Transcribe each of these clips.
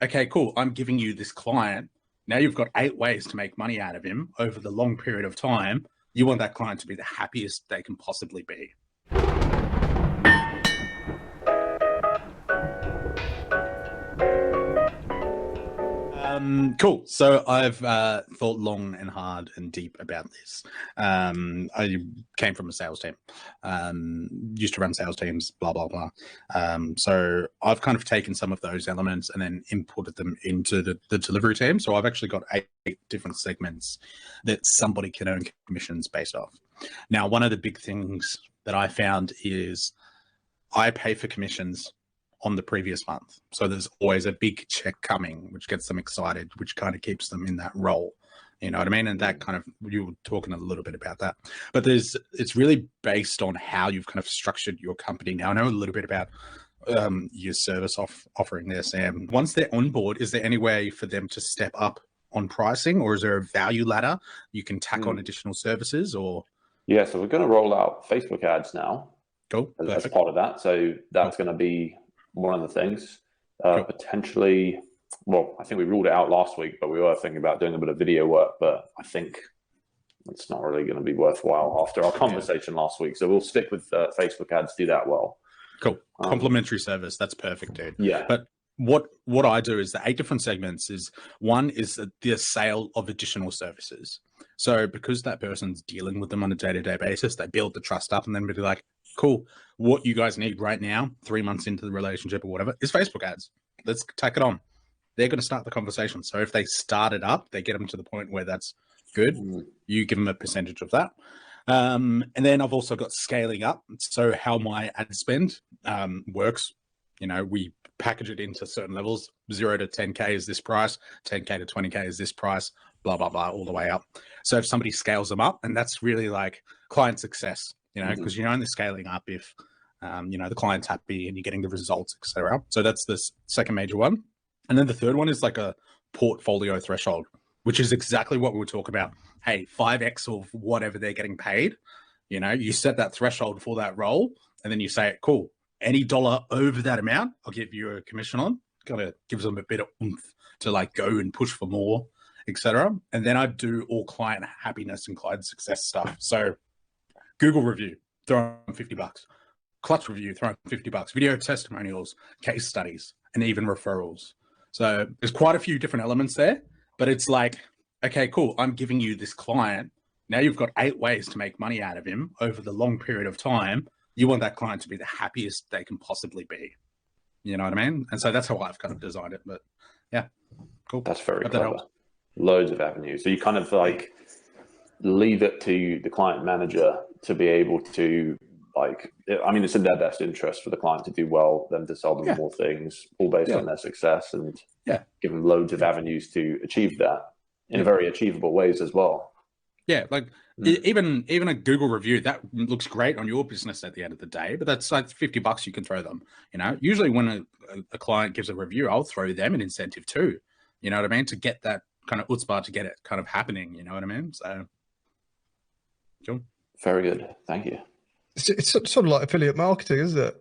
okay, cool, I'm giving you this client. Now you've got 8 ways to make money out of him over the long period of time. You want that client to be the happiest they can possibly be. Cool. So I've thought long and hard and deep about this. I came from a sales team, used to run sales teams, blah, blah, blah. So I've kind of taken some of those elements and then imported them into the delivery team. So I've actually got 8 different segments that somebody can earn commissions based off. Now, one of the big things that I found is I pay for commissions on the previous month. So there's always a big check coming, which gets them excited, which kind of keeps them in that role. You know what I mean? And that kind of, you were talking a little bit about that, but it's really based on how you've kind of structured your company. Now I know a little bit about your service offering there, Sam. Once they're on board, is there any way for them to step up on pricing, or is there a value ladder you can tack on additional services? Or yeah, so we're going to roll out Facebook ads now. Cool. As part of that. So that's going to be one of the things. Potentially, well, I think we ruled it out last week, but we were thinking about doing a bit of video work, but I think it's not really going to be worthwhile after our conversation last week. So we'll stick with Facebook ads, do that well. Cool. Complimentary service. That's perfect, dude. Yeah. But what I do is the 8 different segments is, one is the sale of additional services. So because that person's dealing with them on a day-to-day basis, they build the trust up and then be like, cool, what you guys need right now, 3 months into the relationship or whatever, is Facebook ads. Let's take it on. They're going to start the conversation. So if they start it up, they get them to the point where that's good. You give them a percentage of that. And then I've also got scaling up. So how my ad spend works, you know, we package it into certain levels. 0 to 10K is this price, 10K to 20K is this price, blah, blah, blah, all the way up. So if somebody scales them up, and that's really like client success, you know, because you're only scaling up if, you know, the client's happy and you're getting the results, etc. So that's the second major one. And then the third one is like a portfolio threshold, which is exactly what we were talking about. Hey, 5X of whatever they're getting paid, you know, you set that threshold for that role, and then you say, cool, any dollar over that amount, I'll give you a commission on. Kind of gives them a bit of oomph to like go and push for more, etc. And then I do all client happiness and client success stuff. So Google review, throw in $50. Clutch review, throw in $50. Video testimonials, case studies, and even referrals. So there's quite a few different elements there, but it's like, okay, cool, I'm giving you this client. Now you've got 8 ways to make money out of him over the long period of time. You want that client to be the happiest they can possibly be. You know what I mean? And so that's how I've kind of designed it. But yeah, cool. That's very clever. Loads of avenues. So you kind of like leave it to the client manager to be able to, like, I mean, it's in their best interest for the client to do well, them to sell them more things, all based on their success, and give them loads of avenues to achieve that in very achievable ways as well. Yeah, like even a Google review, that looks great on your business at the end of the day, but that's like $50 you can throw them. You know, usually when a client gives a review, I'll throw them an incentive too. You know what I mean? To get that kind of chutzpah, to get it kind of happening. You know what I mean? So, cool. Very good. Thank you. It's sort of like affiliate marketing, isn't it?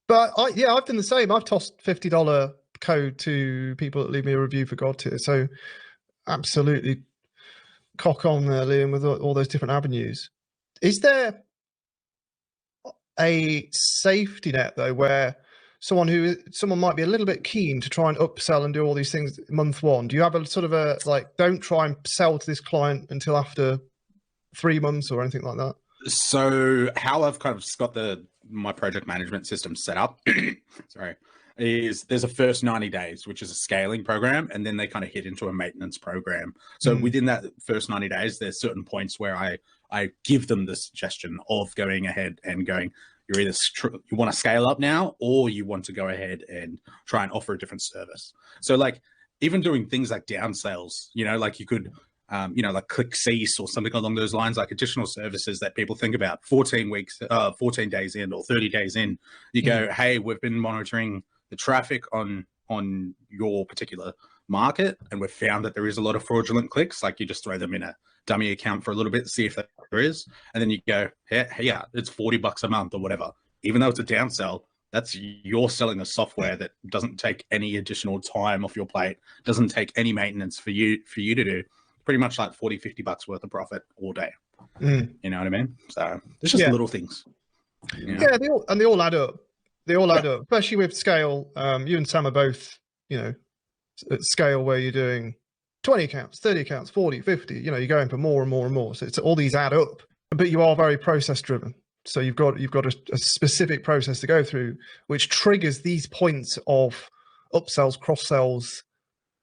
But I've done the same. I've tossed $50 code to people that leave me a review for God tier. So absolutely cock on there, Liam, with all those different avenues. Is there a safety net though, where someone might be a little bit keen to try and upsell and do all these things month one? Do you have a sort of a, like, don't try and sell to this client until after 3 months or anything like that? So how I've kind of got my project management system set up, sorry, is there's a first 90 days, which is a scaling program, and then they kind of hit into a maintenance program. So within that first 90 days, there's certain points where I give them the suggestion of going ahead and going, you're either you want to scale up now, or you want to go ahead and try and offer a different service. So like even doing things like down sales, you know, like you could, you know, like click cease or something along those lines, like additional services that people think about. 14 days in or 30 days in, you go, hey, we've been monitoring the traffic on your particular market, and we've found that there is a lot of fraudulent clicks. Like you just throw them in a dummy account for a little bit, see if there is, and then you go, hey, yeah, it's $40 a month or whatever. Even though it's a downsell, you're selling a software that doesn't take any additional time off your plate, doesn't take any maintenance for you to do. Pretty much like $40-50 worth of profit all day. You know what I mean? So there's just little things. Yeah, they all add up. They all add up, especially with scale. You and Sam are both, at scale where you're doing 20 accounts, 30 accounts, 40, 50. You're going for more and more and more. So it's all these add up, but you are very process driven. So you've got a specific process to go through, which triggers these points of upsells, cross sells,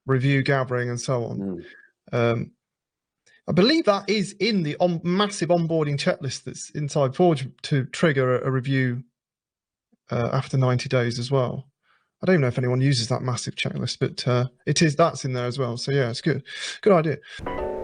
review gathering, and so on. I believe that is in the massive onboarding checklist that's inside Forge to trigger a review after 90 days as well. I don't even know if anyone uses that massive checklist, but that's in there as well. So yeah, it's good. Good idea.